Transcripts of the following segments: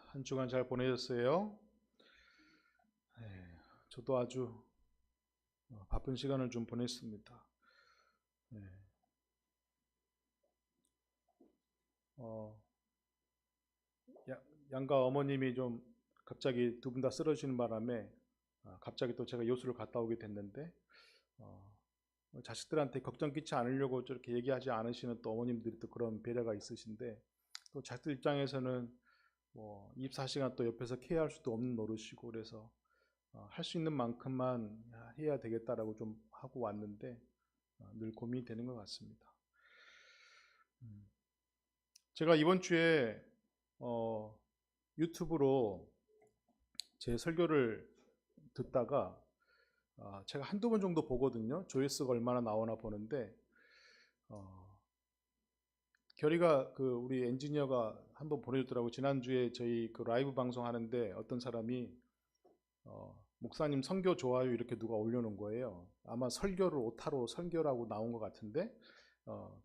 한 주간 잘 보내셨어요? 네, 저도 아주 바쁜 시간을 좀 보냈습니다. 네, 어, 양가 어머님이 좀 갑자기 두 분 다 쓰러지는 바람에 갑자기 또 제가 요수를 갔다 오게 됐는데 어, 자식들한테 걱정 끼치 않으려고 저렇게 얘기하지 않으시는 또 어머님들이 또 그런 배려가 있으신데 또 자식들 입장에서는 뭐 24시간 또 옆에서 케어할 수도 없는 노릇이고 그래서 할 수 있는 만큼만 해야 되겠다라고 좀 하고 왔는데 늘 고민이 되는 것 같습니다. 음. 제가 이번 주에 어, 유튜브로 제 설교를 듣다가 제가 한두 번 정도 보거든요. 조회수가 얼마나 나오나 보는데 어, 결이가 그 우리 엔지니어가 한번 보내줬더라고. 지난주에 저희 그 라이브 방송 하는데 어떤 사람이 목사님 선교 좋아요 이렇게 누가 올려놓은 거예요. 아마 설교를 오타로 설교라고 나온 것 같은데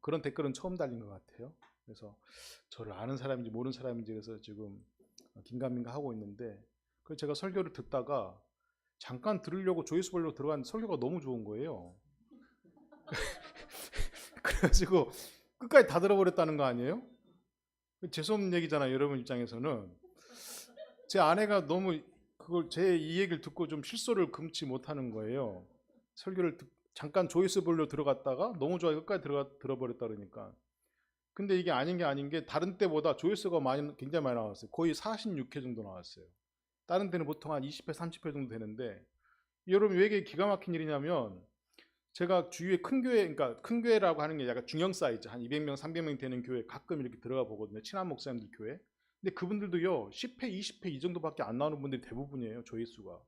그런 댓글은 처음 달린 것 같아요. 그래서 저를 아는 사람인지 모르는 사람인지 그래서 지금 긴가민가 하고 있는데 그 제가 설교를 듣다가 잠깐 들으려고 조회수 보려고 들어갔는데 설교가 너무 좋은 거예요. 그래가지고 끝까지 다 들어버렸다는 거 아니에요? 재수없는 얘기잖아요. 여러분 입장에서는. 제 아내가 너무 그걸 제 이 얘기를 듣고 좀 실소를 금치 못하는 거예요. 설교를 잠깐 조회수 보려고 들어갔다가 너무 좋아요. 끝까지 들어버렸다 그러니까. 근데 이게 아닌 게 아닌 게 다른 때보다 조회수가 굉장히 많이 나왔어요. 거의 46회 정도 나왔어요. 다른 데는 보통 한 20회, 30회 정도 되는데 여러분 왜 이게 기가 막힌 일이냐면 제가 주위에 큰 교회, 그러니까 큰 교회라고 하는 게 약간 중형 사이즈 한 200명, 300명 되는 교회 가끔 이렇게 들어가 보거든요. 친한 목사님들 교회. 근데 그분들도요 10회, 20회 이 정도밖에 안 나오는 분들이 대부분이에요. 조회수가.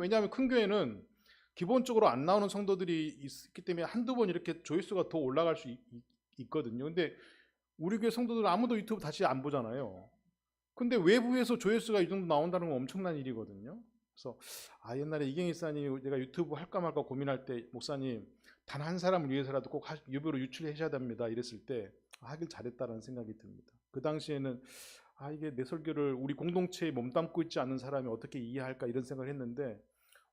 왜냐하면 큰 교회는 기본적으로 안 나오는 성도들이 있기 때문에 한두 번 이렇게 조회수가 더 올라갈 수 있거든요. 근데 우리 교회 성도들은 아무도 유튜브 다시 안 보잖아요. 근데 외부에서 조회수가 이 정도 나온다는 건 엄청난 일이거든요. 그래서 옛날에 이경희 목사님 제가 유튜브 할까 말까 고민할 때 목사님 단 한 사람을 위해서라도 꼭 유료로 유출하셔야 됩니다. 이랬을 때 하길 잘했다라는 생각이 듭니다. 그 당시에는 이게 내 설교를 우리 공동체에 몸담고 있지 않는 사람이 어떻게 이해할까 이런 생각을 했는데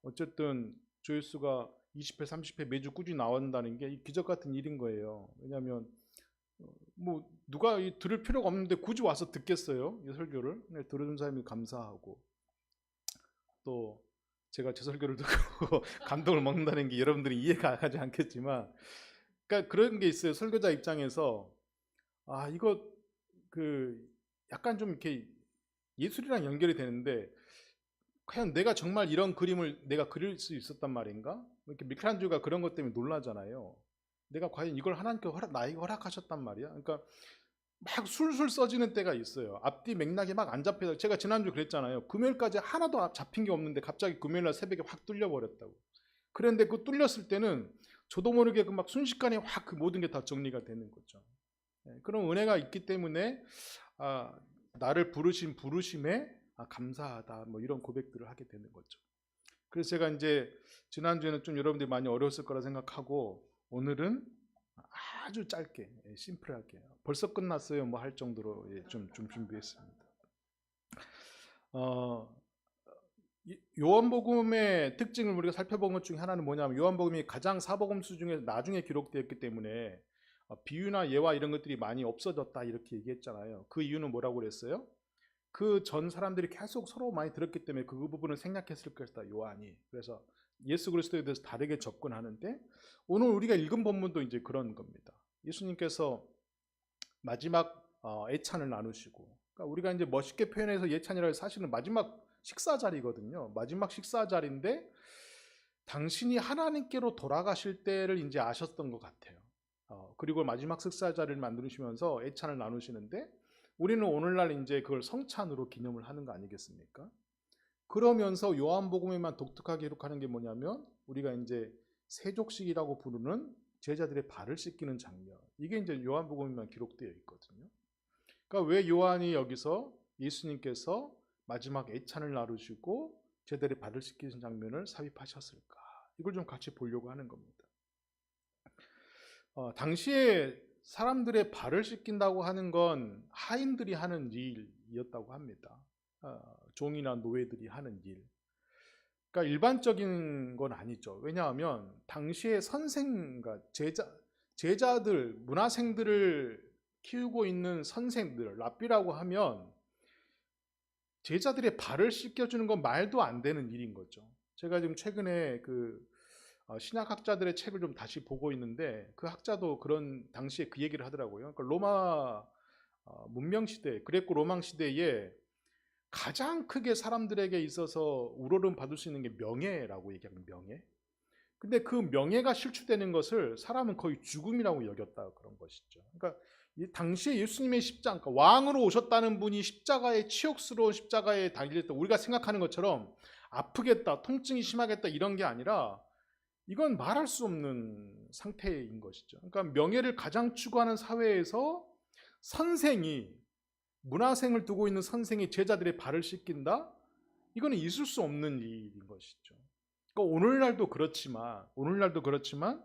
어쨌든 조회수가 20회, 30회 매주 꾸준히 나온다는 게 기적 같은 일인 거예요. 왜냐하면 뭐 누가 들을 필요가 없는데 굳이 와서 듣겠어요? 이 설교를. 들어준 사람이 감사하고 또 제가 제 설교를 듣고 감동을 먹는다는 게 여러분들이 이해가 가지 않겠지만 그러니까 그런 게 있어요. 설교자 입장에서 이거 그 약간 좀 이렇게 예술이랑 연결이 되는데 과연 내가 정말 이런 그림을 내가 그릴 수 있었단 말인가? 이렇게 미켈란젤로가 그런 것 때문에 놀라잖아요. 내가 과연 이걸 하나님께 나에게 허락하셨단 말이야. 그러니까 막 술술 써지는 때가 있어요. 앞뒤 맥락이 막 안 잡혀서 제가 지난주 그랬잖아요. 금요일까지 하나도 잡힌 게 없는데 갑자기 금요일날 새벽에 확 뚫려버렸다고. 그런데 그 뚫렸을 때는 저도 모르게 그 막 순식간에 확 그 모든 게 다 정리가 되는 거죠. 그런 은혜가 있기 때문에 아, 나를 부르신 부르심에 감사하다 뭐 이런 고백들을 하게 되는 거죠. 그래서 제가 이제 지난주에는 좀 여러분들이 많이 어려웠을 거라 생각하고 오늘은 아주 짧게 심플하게 벌써 끝났어요 뭐 할 정도로 좀 준비했습니다. 어, 요한복음의 특징을 우리가 살펴본 것 중에 하나는 뭐냐면 요한복음이 가장 사복음서 중에 나중에 기록되었기 때문에 비유나 예화 이런 것들이 많이 없어졌다 이렇게 얘기했잖아요. 그 이유는 뭐라고 그랬어요? 그 전 사람들이 계속 서로 많이 들었기 때문에 그 부분을 생략했을 것이다 요한이. 그래서 예수 그리스도에 대해서 다르게 접근하는데 오늘 우리가 읽은 본문도 이제 그런 겁니다. 예수님께서 마지막 애찬을 나누시고 그러니까 우리가 이제 멋있게 표현해서 예찬이라 사실은 마지막 식사 자리거든요. 마지막 식사 자리인데 당신이 하나님께로 돌아가실 때를 이제 아셨던 것 같아요. 그리고 마지막 식사 자리를 만드시면서 애찬을 나누시는데 우리는 오늘날 이제 그걸 성찬으로 기념을 하는 거 아니겠습니까? 그러면서 요한복음에만 독특하게 기록하는 게 뭐냐면 우리가 이제 세족식이라고 부르는 제자들의 발을 씻기는 장면. 이게 이제 요한복음에만 기록되어 있거든요. 그러니까 왜 요한이 여기서 예수님께서 마지막 애찬을 나누시고 제자들의 발을 씻기는 장면을 삽입하셨을까? 이걸 좀 같이 보려고 하는 겁니다. 당시에 사람들의 발을 씻긴다고 하는 건 하인들이 하는 일이었다고 합니다. 종이나 노예들이 하는 일. 그러니까 일반적인 건 아니죠. 왜냐하면 당시에 선생과 제자들, 문화생들을 키우고 있는 선생들, 랍비라고 하면 제자들의 발을 씻겨주는 건 말도 안 되는 일인 거죠. 제가 지금 최근에 신학학자들의 책을 좀 다시 보고 있는데 그 학자도 그런 당시에 그 얘기를 하더라고요. 그러니까 로마 문명 시대, 그레코 로망 시대에 가장 크게 사람들에게 있어서 우러름 받을 수 있는 게 명예라고 얘기하는 명예. 근데 그 명예가 실추되는 것을 사람은 거의 죽음이라고 여겼다 그런 것이죠. 그러니까 이 당시에 예수님의 십자가, 그러니까 왕으로 오셨다는 분이 십자가에 치욕스러운 십자가에 달릴 때 우리가 생각하는 것처럼 아프겠다, 통증이 심하겠다 이런 게 아니라 이건 말할 수 없는 상태인 것이죠. 그러니까 명예를 가장 추구하는 사회에서 선생이 문화생을 두고 있는 선생이 제자들의 발을 씻긴다? 이거는 있을 수 없는 일인 것이죠. 그러니까 오늘날도 그렇지만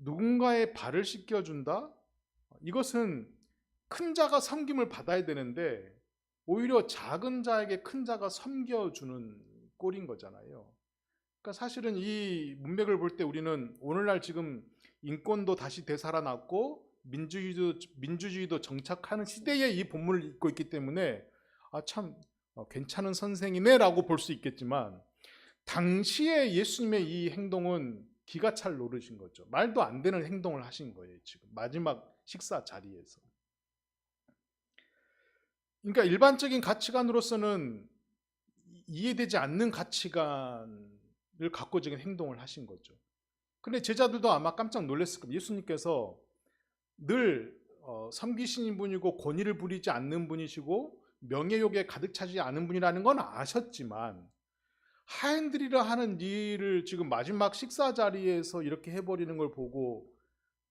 누군가의 발을 씻겨준다? 이것은 큰 자가 섬김을 받아야 되는데 오히려 작은 자에게 큰 자가 섬겨주는 꼴인 거잖아요. 그러니까 사실은 이 문맥을 볼 때 우리는 오늘날 지금 인권도 다시 되살아났고 민주주의도 정착하는 시대에 이 본문을 읽고 있기 때문에 참 괜찮은 선생이네라고 볼 수 있겠지만 당시에 예수님의 이 행동은 기가 찰 노릇인 거죠. 말도 안 되는 행동을 하신 거예요. 지금 마지막 식사 자리에서. 그러니까 일반적인 가치관으로서는 이해되지 않는 가치관을 갖고 지금 행동을 하신 거죠. 근데 제자들도 아마 깜짝 놀랐을 겁니다. 예수님께서 늘 섬기시는 분이고 권위를 부리지 않는 분이시고 명예욕에 가득 차지 않은 분이라는 건 아셨지만 하인들이라 하는 일을 지금 마지막 식사 자리에서 이렇게 해버리는 걸 보고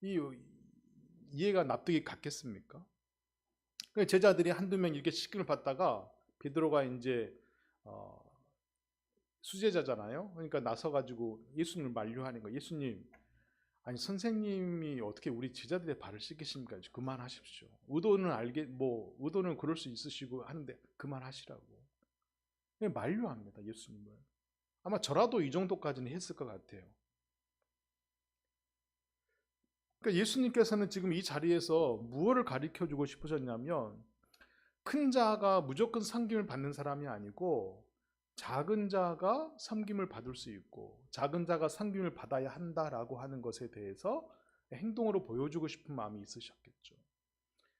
이해가 납득이 갔겠습니까? 제자들이 한두 명 이렇게 시킴을 받다가 베드로가 이제 수제자잖아요. 그러니까 나서가지고 예수님을 만류하는 거예요. 예수님, 아니 선생님이 어떻게 우리 제자들의 발을 씻기십니까? 그만하십시오. 의도는 그럴 수 있으시고 하는데 그만하시라고. 만류합니다. 예수님을. 아마 저라도 이 정도까지는 했을 것 같아요. 그러니까 예수님께서는 지금 이 자리에서 무엇을 가르쳐주고 싶으셨냐면 큰 자가 무조건 섬김을 받는 사람이 아니고 작은 자가 섬김을 받을 수 있고 작은 자가 섬김을 받아야 한다라고 하는 것에 대해서 행동으로 보여주고 싶은 마음이 있으셨겠죠.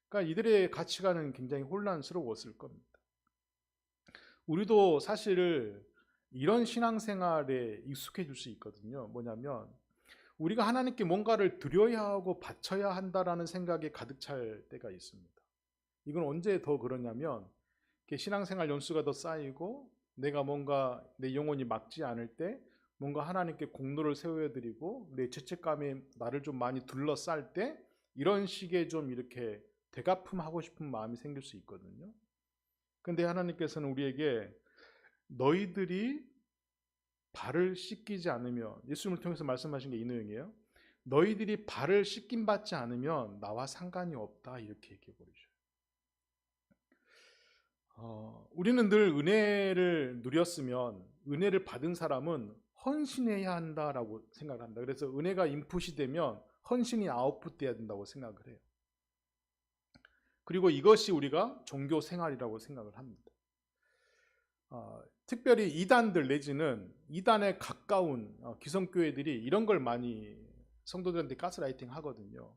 그러니까 이들의 가치관은 굉장히 혼란스러웠을 겁니다. 우리도 사실 이런 신앙생활에 익숙해질 수 있거든요. 뭐냐면 우리가 하나님께 뭔가를 드려야 하고 바쳐야 한다라는 생각에 가득 찰 때가 있습니다. 이건 언제 더 그러냐면 신앙생활 연수가 더 쌓이고 내가 뭔가 내 영혼이 막지 않을 때 뭔가 하나님께 공로를 세워드리고 내 죄책감에 나를 좀 많이 둘러쌀 때 이런 식의 좀 이렇게 되갚음하고 싶은 마음이 생길 수 있거든요. 근데 하나님께서는 우리에게 너희들이 발을 씻기지 않으면, 예수님을 통해서 말씀하신 게 이 내용이에요. 너희들이 발을 씻김 받지 않으면 나와 상관이 없다 이렇게 얘기해 버리죠. 우리는 늘 은혜를 누렸으면 은혜를 받은 사람은 헌신해야 한다라고 생각을 합니다. 그래서 은혜가 인풋이 되면 헌신이 아웃풋 돼야 된다고 생각을 해요. 그리고 이것이 우리가 종교 생활이라고 생각을 합니다. 특별히 이단들 내지는 이단에 가까운 기성교회들이 이런 걸 많이 성도들한테 가스라이팅 하거든요.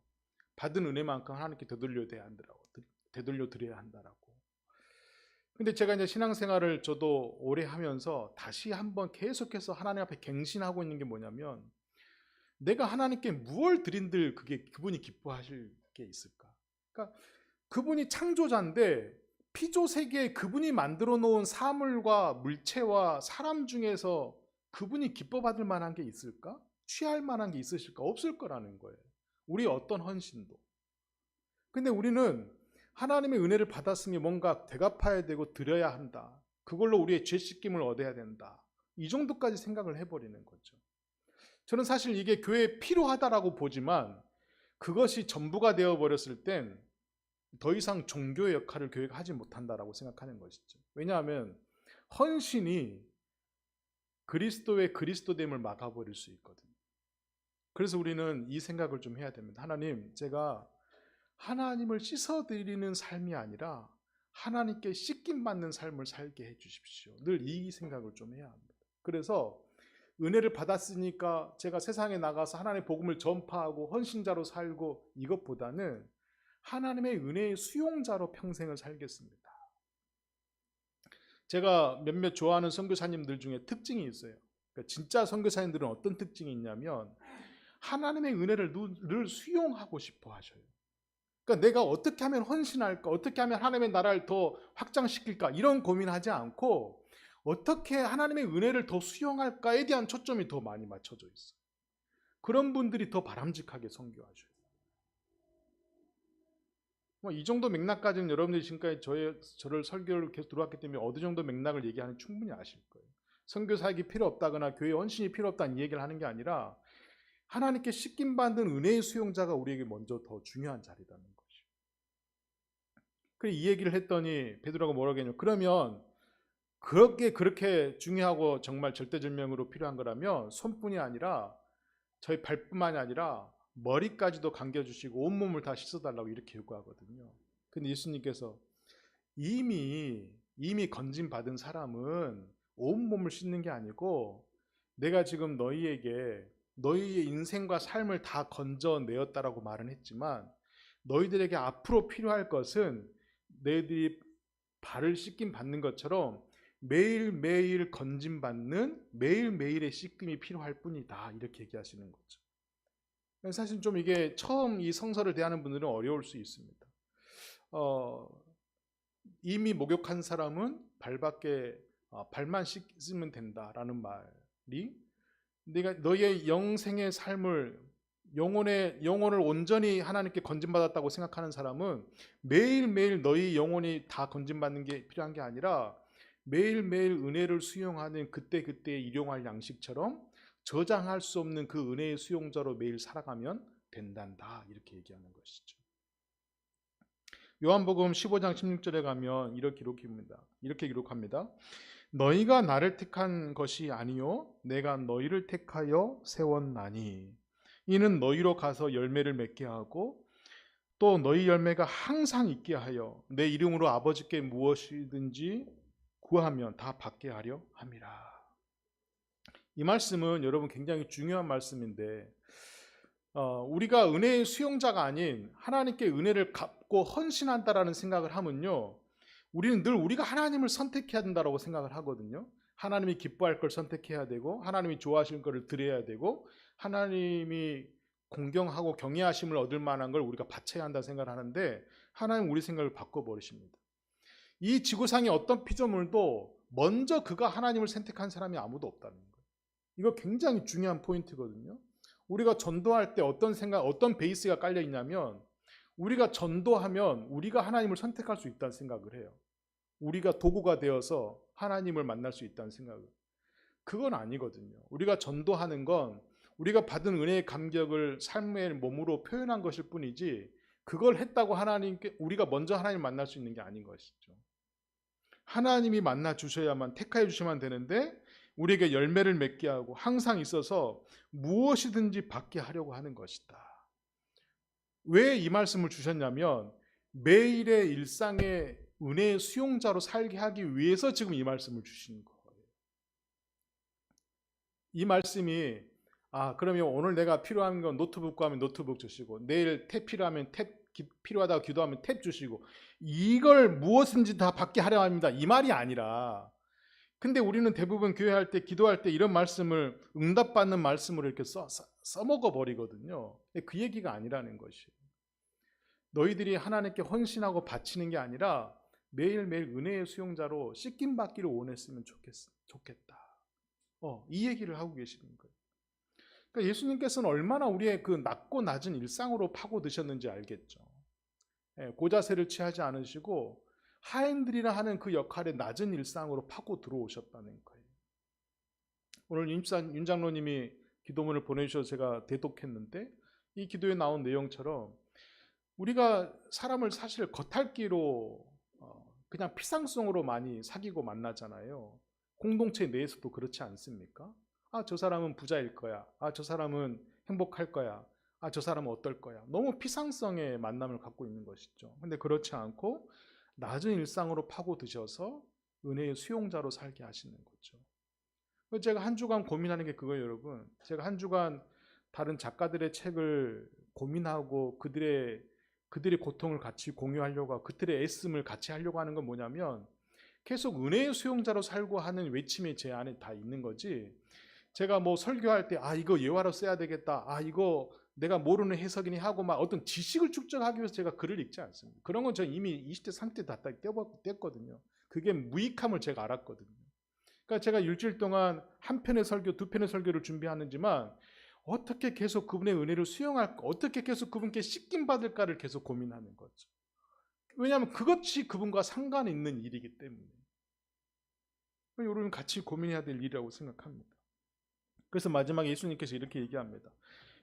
받은 은혜만큼 하나님께 되돌려 드려야 한다라고. 근데 제가 이제 신앙생활을 저도 오래 하면서 다시 한번 계속해서 하나님 앞에 갱신하고 있는 게 뭐냐면 내가 하나님께 무엇을 드린들 그분이 기뻐하실 게 있을까? 그러니까 그분이 창조자인데 피조 세계에 그분이 만들어 놓은 사물과 물체와 사람 중에서 그분이 기뻐받을 만한 게 있을까? 취할 만한 게 있으실까? 없을 거라는 거예요. 우리 어떤 헌신도. 근데 우리는 하나님의 은혜를 받았으니 뭔가 되갚아야 되고 드려야 한다. 그걸로 우리의 죄 씻김을 얻어야 된다. 이 정도까지 생각을 해버리는 거죠. 저는 사실 이게 교회에 필요하다라고 보지만 그것이 전부가 되어버렸을 땐 더 이상 종교의 역할을 교회가 하지 못한다라고 생각하는 것이죠. 왜냐하면 헌신이 그리스도의 그리스도됨을 막아버릴 수 있거든요. 그래서 우리는 이 생각을 좀 해야 됩니다. 하나님, 제가 하나님을 씻어드리는 삶이 아니라 하나님께 씻김받는 삶을 살게 해주십시오. 늘 이 생각을 좀 해야 합니다. 그래서 은혜를 받았으니까 제가 세상에 나가서 하나님의 복음을 전파하고 헌신자로 살고, 이것보다는 하나님의 은혜의 수용자로 평생을 살겠습니다. 제가 몇몇 좋아하는 선교사님들 중에 특징이 있어요. 그러니까 진짜 선교사님들은 어떤 특징이 있냐면 하나님의 은혜를 늘 수용하고 싶어 하셔요. 그러니까 내가 어떻게 하면 헌신할까, 어떻게 하면 하나님의 나라를 더 확장시킬까, 이런 고민하지 않고 어떻게 하나님의 은혜를 더 수용할까에 대한 초점이 더 많이 맞춰져 있어요. 그런 분들이 더 바람직하게 선교하셔요. 이 정도 맥락까지는 여러분들이 지금까지 저를 설교를 계속 들어왔기 때문에 어느 정도 맥락을 얘기하는 충분히 아실 거예요. 선교 사역이 필요 없다거나 교회 헌신이 필요 없다는 얘기를 하는 게 아니라 하나님께 씻김받는 은혜의 수용자가 우리에게 먼저 더 중요한 자리라는 것이죠. 그래서 이 얘기를 했더니 베드로가 뭐라고 했냐면, 그러면 그렇게 중요하고 정말 절대절명으로 필요한 거라면 손뿐이 아니라 저희 발뿐만이 아니라 머리까지도 감겨주시고 온몸을 다 씻어달라고 이렇게 요구하거든요. 근데 예수님께서 이미 건짐받은 사람은 온몸을 씻는 게 아니고 내가 지금 너희에게 너희의 인생과 삶을 다 건져내었다라고 말은 했지만 너희들에게 앞으로 필요할 것은 너희들이 발을 씻김 받는 것처럼 매일매일 건짐받는 매일매일의 씻김이 필요할 뿐이다, 이렇게 얘기하시는 거죠. 사실 좀 이게 처음 이 성서를 대하는 분들은 어려울 수 있습니다. 이미 목욕한 사람은 발만 씻으면 된다라는 말이, 내가 너의 영생의 삶을 영혼을 온전히 하나님께 건짐받았다고 생각하는 사람은 매일매일 너희 영혼이 다 건짐받는 게 필요한 게 아니라 매일매일 은혜를 수용하는 그때그때 일용할 양식처럼 저장할 수 없는 그 은혜의 수용자로 매일 살아가면 된단다, 이렇게 얘기하는 것이죠. 요한복음 15장 16절에 가면 이렇게 기록합니다. 너희가 나를 택한 것이 아니요 내가 너희를 택하여 세웠나니 이는 너희로 가서 열매를 맺게 하고 또 너희 열매가 항상 있게 하여 내 이름으로 아버지께 무엇이든지 구하면 다 받게 하려 함이라. 이 말씀은 여러분 굉장히 중요한 말씀인데, 우리가 은혜의 수용자가 아닌 하나님께 은혜를 갚고 헌신한다라는 생각을 하면요, 우리는 늘 우리가 하나님을 선택해야 된다고 생각을 하거든요. 하나님이 기뻐할 걸 선택해야 되고 하나님이 좋아하시는 것을 드려야 되고 하나님이 공경하고 경외하심을 얻을 만한 걸 우리가 바쳐야 한다 생각을 하는데, 하나님 우리 생각을 바꿔버리십니다. 이 지구상의 어떤 피조물도 먼저 그가 하나님을 선택한 사람이 아무도 없다는 거예요. 이거 굉장히 중요한 포인트거든요. 우리가 전도할 때 어떤 베이스가 깔려 있냐면, 우리가 전도하면 우리가 하나님을 선택할 수 있다는 생각을 해요. 우리가 도구가 되어서 하나님을 만날 수 있다는 생각을. 그건 아니거든요. 우리가 전도하는 건 우리가 받은 은혜의 감격을 삶의 몸으로 표현한 것일 뿐이지, 그걸 했다고 우리가 먼저 하나님을 만날 수 있는 게 아닌 것이죠. 하나님이 만나 주셔야만, 택하여 주셔야만 되는데 우리에게 열매를 맺게 하고 항상 있어서 무엇이든지 받게 하려고 하는 것이다. 왜 이 말씀을 주셨냐면 매일의 일상의 은혜의 수용자로 살게 하기 위해서 지금 이 말씀을 주신 거예요. 이 말씀이 그러면 오늘 내가 필요한 건 노트북 구하면 노트북 주시고 내일 탭 필요하면 탭 필요하다고 기도하면 탭 주시고 이걸 무엇인지 다 받게 하려 합니다, 이 말이 아니라, 근데 우리는 대부분 교회할 때 기도할 때 이런 말씀을 응답받는 말씀으로 이렇게 써먹어 버리거든요. 그 얘기가 아니라는 것이에요. 너희들이 하나님께 헌신하고 바치는 게 아니라 매일매일 은혜의 수용자로 씻김 받기를 원했으면 좋겠다. 이 얘기를 하고 계시는 거예요. 그러니까 예수님께서는 얼마나 우리의 그 낮고 낮은 일상으로 파고드셨는지 알겠죠. 고자세를 취하지 않으시고 하인들이라 하는 그 역할의 낮은 일상으로 파고 들어오셨다는 거예요. 오늘 윤 장로님이 기도문을 보내주셔서 제가 대독했는데 이 기도에 나온 내용처럼 우리가 사람을 사실 겉핥기로 그냥 피상성으로 많이 사귀고 만나잖아요. 공동체 내에서도 그렇지 않습니까? 아, 저 사람은 부자일 거야. 아, 저 사람은 행복할 거야. 아, 저 사람은 어떨 거야. 너무 피상성의 만남을 갖고 있는 것이죠. 근데 그렇지 않고 낮은 일상으로 파고드셔서 은혜의 수용자로 살게 하시는 거죠. 제가 한 주간 고민하는 게 그거예요, 여러분. 제가 한 주간 다른 작가들의 책을 고민하고 그들의 고통을 같이 공유하려고 하고 그들의 애씀을 같이 하려고 하는 건 뭐냐면 계속 은혜의 수용자로 살고 하는 외침이 제 안에 다 있는 거지. 제가 뭐 설교할 때 이거 예화로 써야 되겠다. 이거 내가 모르는 해석이니 하고 막 어떤 지식을 축적하기 위해서 제가 글을 읽지 않습니다. 그런 건 제가 이미 20대 30대 다 뗐거든요. 그게 무익함을 제가 알았거든요. 그러니까 제가 일주일 동안 한 편의 설교, 두 편의 설교를 준비하는지만 어떻게 계속 그분의 은혜를 수용할까, 어떻게 계속 그분께 씻김 받을까를 계속 고민하는 거죠. 왜냐하면 그것이 그분과 상관 있는 일이기 때문에. 여러분 같이 고민해야 될 일이라고 생각합니다. 그래서 마지막에 예수님께서 이렇게 얘기합니다.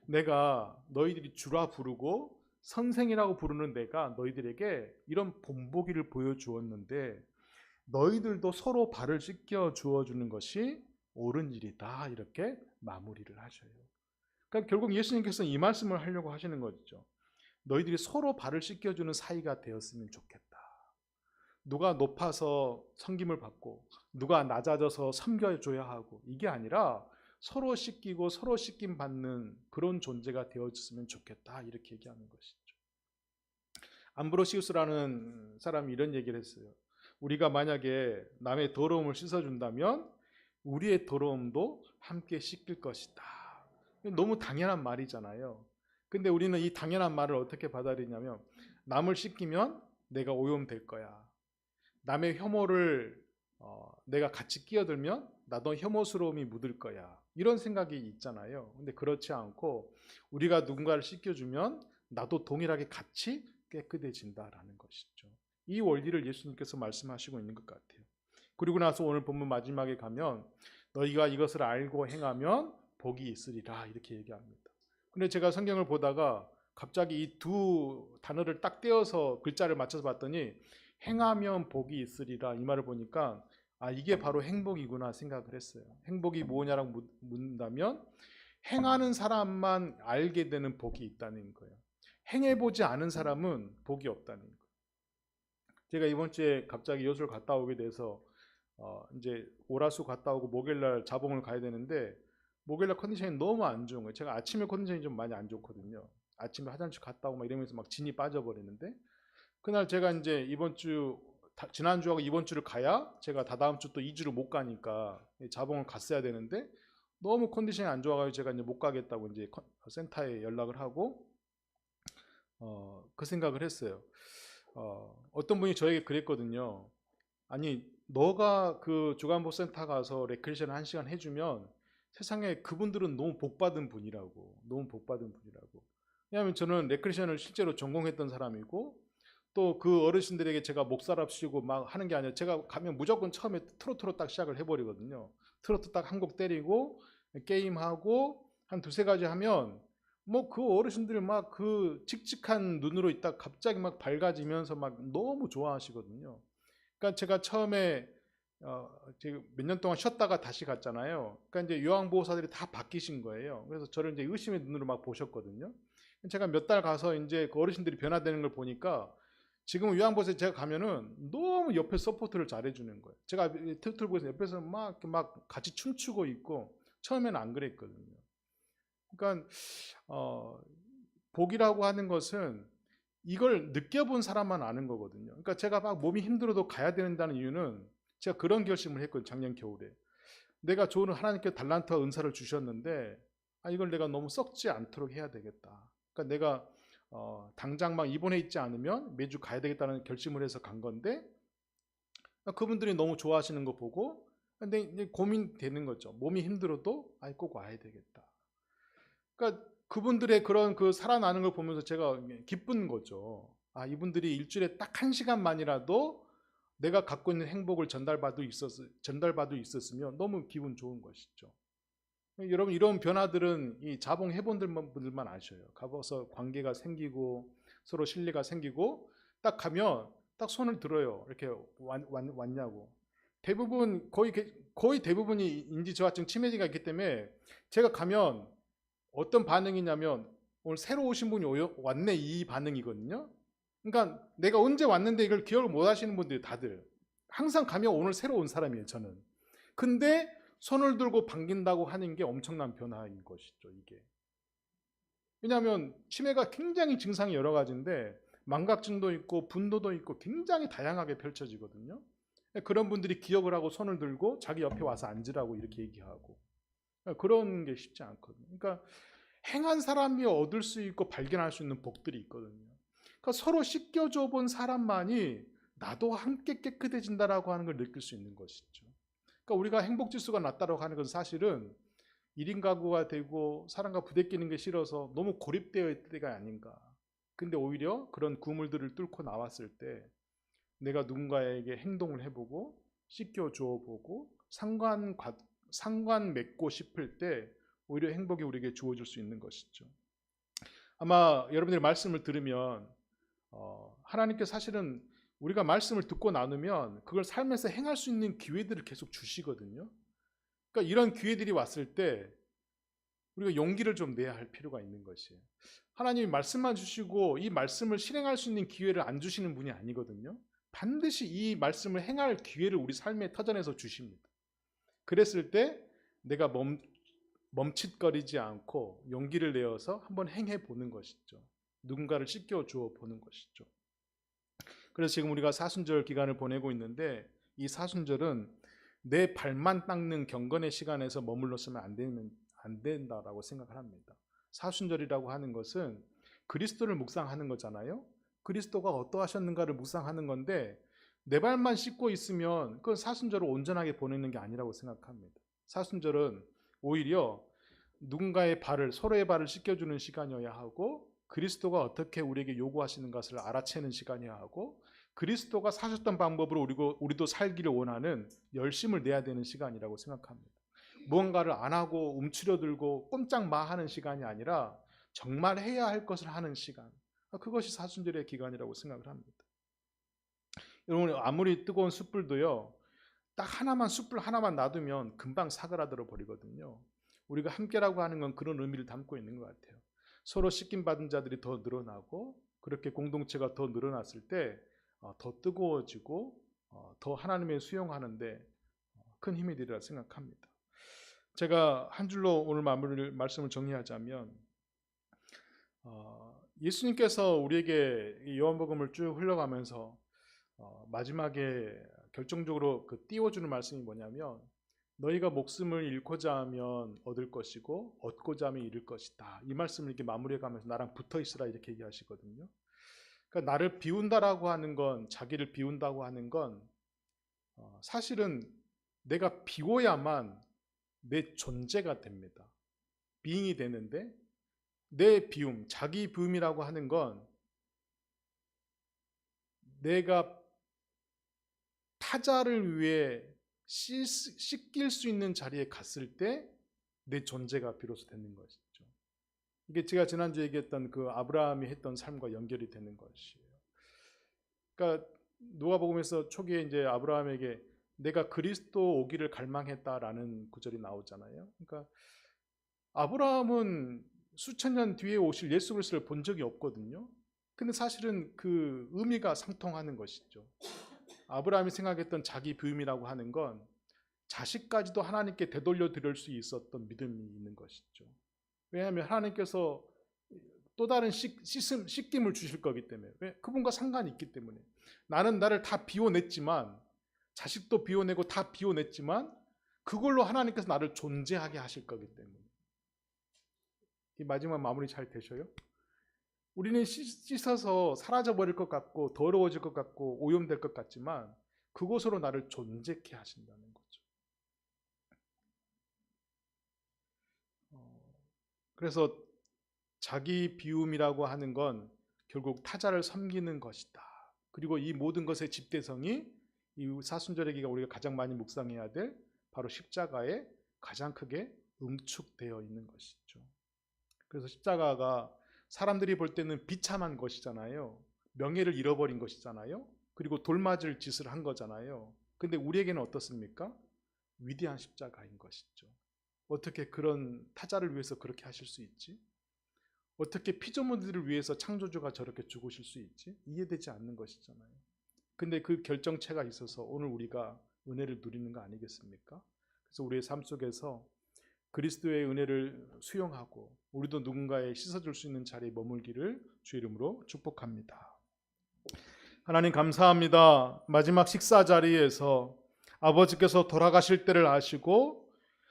내가 너희들이 주라 부르고 선생이라고 부르는 내가 너희들에게 이런 본보기를 보여주었는데 너희들도 서로 발을 씻겨 주어주는 것이 옳은 일이다. 이렇게 마무리를 하셔요. 그러니까 결국 예수님께서 이 말씀을 하려고 하시는 거죠. 너희들이 서로 발을 씻겨주는 사이가 되었으면 좋겠다. 누가 높아서 섬김을 받고 누가 낮아져서 섬겨줘야 하고 이게 아니라 서로 씻기고 서로 씻김 받는 그런 존재가 되어졌으면 좋겠다. 이렇게 얘기하는 것이죠. 암브로시우스라는 사람이 이런 얘기를 했어요. 우리가 만약에 남의 더러움을 씻어준다면 우리의 더러움도 함께 씻길 것이다. 너무 당연한 말이잖아요. 근데 우리는 이 당연한 말을 어떻게 받아들이냐면 남을 씻기면 내가 오염될 거야. 남의 혐오를 내가 같이 끼어들면 나도 혐오스러움이 묻을 거야. 이런 생각이 있잖아요. 근데 그렇지 않고 우리가 누군가를 씻겨주면 나도 동일하게 같이 깨끗해진다라는 것이죠. 이 원리를 예수님께서 말씀하시고 있는 것 같아요. 그리고 나서 오늘 본문 마지막에 가면 너희가 이것을 알고 행하면 복이 있으리라 이렇게 얘기합니다. 근데 제가 성경을 보다가 갑자기 이 두 단어를 딱 떼어서 글자를 맞춰서 봤더니 행하면 복이 있으리라 이 말을 보니까 이게 바로 행복이구나 생각을 했어요. 행복이 뭐냐라고 묻는다면 행하는 사람만 알게 되는 복이 있다는 거예요. 행해보지 않은 사람은 복이 없다는 거예요. 제가 이번 주에 갑자기 여수를 갔다 오게 돼서 이제 오라수 갔다 오고 목요일날 자봉을 가야 되는데 목요일날 컨디션이 너무 안 좋은 거예요. 제가 아침에 컨디션이 좀 많이 안 좋거든요. 아침에 화장실 갔다 오고 막 이러면서 막 진이 빠져버리는데 그날 제가 이제 지난주하고 이번 주를 가야 제가 다다음 주 또 2주를 못 가니까 자봉을 갔어야 되는데 너무 컨디션이 안 좋아가지고 제가 이제 못 가겠다고 이제 센터에 연락을 하고 그 생각을 했어요. 어떤 분이 저에게 그랬거든요. 아니 너가 그 주간보 센터 가서 레크레이션 1시간 해주면 세상에 그분들은 너무 복받은 분이라고. 너무 복받은 분이라고. 왜냐하면 저는 레크레이션을 실제로 전공했던 사람이고 또 그 어르신들에게 제가 목사랍시고 막 하는 게 아니라 제가 가면 무조건 처음에 트로트로 딱 시작을 해버리거든요. 트로트 딱 한 곡 때리고 게임하고 한 두세 가지 하면 뭐 그 어르신들 막 그 칙칙한 눈으로 있다 갑자기 막 밝아지면서 막 너무 좋아하시거든요. 그러니까 제가 처음에 몇 년 동안 쉬었다가 다시 갔잖아요. 그러니까 이제 요양보호사들이 다 바뀌신 거예요. 그래서 저를 이제 의심의 눈으로 막 보셨거든요. 제가 몇 달 가서 이제 그 어르신들이 변화되는 걸 보니까 지금 요양보호사에 제가 가면은 너무 옆에 서포트를 잘해주는 거예요. 제가 트로트를 보면서 옆에서 막 같이 춤추고 있고 처음에는 안 그랬거든요. 그러니까 복이라고 하는 것은 이걸 느껴본 사람만 아는 거거든요. 그러니까 제가 막 몸이 힘들어도 가야 된다는 이유는 제가 그런 결심을 했거든요. 작년 겨울에. 내가 좋은 하나님께 달란트와 은사를 주셨는데 이걸 내가 너무 썩지 않도록 해야 되겠다. 그러니까 내가 당장 막 입원해 있지 않으면 매주 가야 되겠다는 결심을 해서 간 건데 그분들이 너무 좋아하시는 거 보고 근데 이제 고민되는 거죠. 몸이 힘들어도 꼭 와야 되겠다. 그러니까 그분들의 그런 그 살아나는 걸 보면서 제가 기쁜 거죠. 이분들이 일주일에 딱 1시간만이라도 내가 갖고 있는 행복을 전달받을 있었으면 너무 기분 좋은 것이죠. 여러분 이런 변화들은 이 자봉 해본 분들만 아셔요. 가봐서 관계가 생기고 서로 신뢰가 생기고 딱 가면 딱 손을 들어요. 이렇게 왔냐고. 대부분 거의 대부분이 인지저하증 치매지가 있기 때문에 제가 가면 어떤 반응이냐면 오늘 새로 오신 분이 왔네 이 반응이거든요. 그러니까 내가 언제 왔는데 이걸 기억을 못 하시는 분들이 다들 항상 가면 오늘 새로 온 사람이에요 저는. 근데 손을 들고 반긴다고 하는 게 엄청난 변화인 것이죠 이게. 왜냐하면 치매가 굉장히 증상이 여러 가지인데 망각증도 있고 분노도 있고 굉장히 다양하게 펼쳐지거든요. 그런 분들이 기억을 하고 손을 들고 자기 옆에 와서 앉으라고 이렇게 얘기하고 그런 게 쉽지 않거든요. 그러니까 행한 사람이 얻을 수 있고 발견할 수 있는 복들이 있거든요. 그러니까 서로 씻겨줘 본 사람만이 나도 함께 깨끗해진다라고 하는 걸 느낄 수 있는 것이죠. 그러니까 우리가 행복지수가 낮다라고 하는 건 사실은 1인 가구가 되고 사람과 부대끼는 게 싫어서 너무 고립되어 있을 때가 아닌가. 근데 오히려 그런 구물들을 뚫고 나왔을 때 내가 누군가에게 행동을 해보고 씻겨줘 보고 상관 맺고 싶을 때 오히려 행복이 우리에게 주어질 수 있는 것이죠. 아마 여러분들이 말씀을 들으면 하나님께서 사실은 우리가 말씀을 듣고 나누면 그걸 삶에서 행할 수 있는 기회들을 계속 주시거든요. 그러니까 이런 기회들이 왔을 때 우리가 용기를 좀 내야 할 필요가 있는 것이에요. 하나님이 말씀만 주시고 이 말씀을 실행할 수 있는 기회를 안 주시는 분이 아니거든요. 반드시 이 말씀을 행할 기회를 우리 삶의 터전에서 주십니다. 그랬을 때 내가 멈칫거리지 않고 용기를 내어서 한번 행해 보는 것이죠. 누군가를 씻겨주어 보는 것이죠. 그래서 지금 우리가 사순절 기간을 보내고 있는데 이 사순절은 내 발만 닦는 경건의 시간에서 머물렀으면 안 된다라고 생각을 합니다. 사순절이라고 하는 것은 그리스도를 묵상하는 거잖아요. 그리스도가 어떠하셨는가를 묵상하는 건데 내 발만 씻고 있으면 그건 사순절을 온전하게 보내는 게 아니라고 생각합니다. 사순절은 오히려 누군가의 발을 서로의 발을 씻겨주는 시간이어야 하고 그리스도가 어떻게 우리에게 요구하시는 것을 알아채는 시간이어야 하고 그리스도가 사셨던 방법으로 우리도 살기를 원하는 열심을 내야 되는 시간이라고 생각합니다. 무언가를 안 하고 움츠려들고 꼼짝마하는 시간이 아니라 정말 해야 할 것을 하는 시간. 그것이 사순절의 기간이라고 생각을 합니다. 여러분 아무리 뜨거운 숯불도요. 딱 숯불 하나만 놔두면 금방 사그라들어 버리거든요. 우리가 함께라고 하는 건 그런 의미를 담고 있는 것 같아요. 서로 씻김 받은 자들이 더 늘어나고 그렇게 공동체가 더 늘어났을 때 더 뜨거워지고 더 하나님의 수용하는데 큰 힘이 되리라 생각합니다. 제가 한 줄로 오늘 말씀을 정리하자면 예수님께서 우리에게 요한복음을 쭉 흘러가면서 마지막에 결정적으로 띄워주는 말씀이 뭐냐면 너희가 목숨을 잃고자 하면 얻을 것이고 얻고자 하면 잃을 것이다. 이 말씀을 이렇게 마무리해가면서 나랑 붙어 있으라 이렇게 얘기하시거든요. 그러니까 나를 비운다라고 하는 건 자기를 비운다고 하는 건 사실은 내가 비워야만 내 존재가 됩니다. 비잉이 되는데 내 비움, 자기 비움이라고 하는 건 내가 타자를 위해 씻길 수 있는 자리에 갔을 때 내 존재가 비로소 되는 것이죠. 이게 제가 지난주에 얘기했던 그 아브라함이 했던 삶과 연결이 되는 것이에요. 그러니까 누가복음에서 초기에 이제 아브라함에게 내가 그리스도 오기를 갈망했다라는 구절이 나오잖아요. 그러니까 아브라함은 수천 년 뒤에 오실 예수 그리스도를 본 적이 없거든요. 근데 사실은 그 의미가 상통하는 것이죠. 아브라함이 생각했던 자기 부임이라고 하는 건 자식까지도 하나님께 되돌려 드릴 수 있었던 믿음이 있는 것이죠. 왜냐하면 하나님께서 또 다른 씻김을 주실 거기 때문에 그분과 상관이 있기 때문에 나는 나를 다 비워냈지만 자식도 비워내고 다 비워냈지만 그걸로 하나님께서 나를 존재하게 하실 거기 때문에 이 마지막 마무리 잘 되셔요? 우리는 씻어서 사라져버릴 것 같고 더러워질 것 같고 오염될 것 같지만 그곳으로 나를 존재케 하신다는 거죠. 그래서 자기 비움이라고 하는 건 결국 타자를 섬기는 것이다. 그리고 이 모든 것의 집대성이 이 사순절의 기가 우리가 가장 많이 묵상해야 될 바로 십자가에 가장 크게 응축되어 있는 것이죠. 그래서 십자가가 사람들이 볼 때는 비참한 것이잖아요. 명예를 잃어버린 것이잖아요. 그리고 돌맞을 짓을 한 거잖아요. 근데 우리에게는 어떻습니까? 위대한 십자가인 것이죠. 어떻게 그런 타자를 위해서 그렇게 하실 수 있지? 어떻게 피조물들을 위해서 창조주가 저렇게 죽으실 수 있지? 이해되지 않는 것이잖아요. 근데 그 결정체가 있어서 오늘 우리가 은혜를 누리는 거 아니겠습니까? 그래서 우리의 삶 속에서 그리스도의 은혜를 수용하고 우리도 누군가에 씻어줄 수 있는 자리에 머물기를 주 이름으로 축복합니다. 하나님 감사합니다. 마지막 식사 자리에서 아버지께서 돌아가실 때를 아시고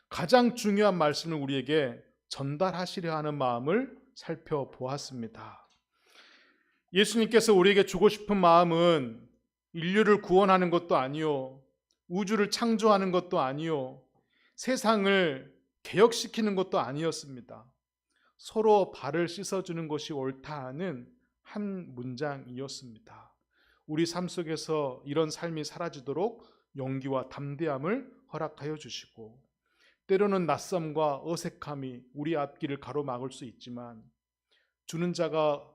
가장 중요한 말씀을 우리에게 전달하시려 하는 마음을 살펴보았습니다. 예수님께서 우리에게 주고 싶은 마음은 인류를 구원하는 것도 아니요, 우주를 창조하는 것도 아니요, 세상을 개혁시키는 것도 아니었습니다. 서로 발을 씻어주는 것이 옳다 하는 한 문장이었습니다. 우리 삶 속에서 이런 삶이 사라지도록 용기와 담대함을 허락하여 주시고, 때로는 낯섦과 어색함이 우리 앞길을 가로막을 수 있지만 주는 자가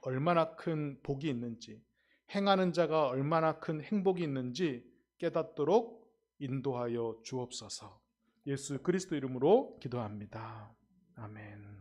얼마나 큰 복이 있는지, 행하는 자가 얼마나 큰 행복이 있는지 깨닫도록 인도하여 주옵소서. 예수 그리스도 이름으로 기도합니다. 아멘.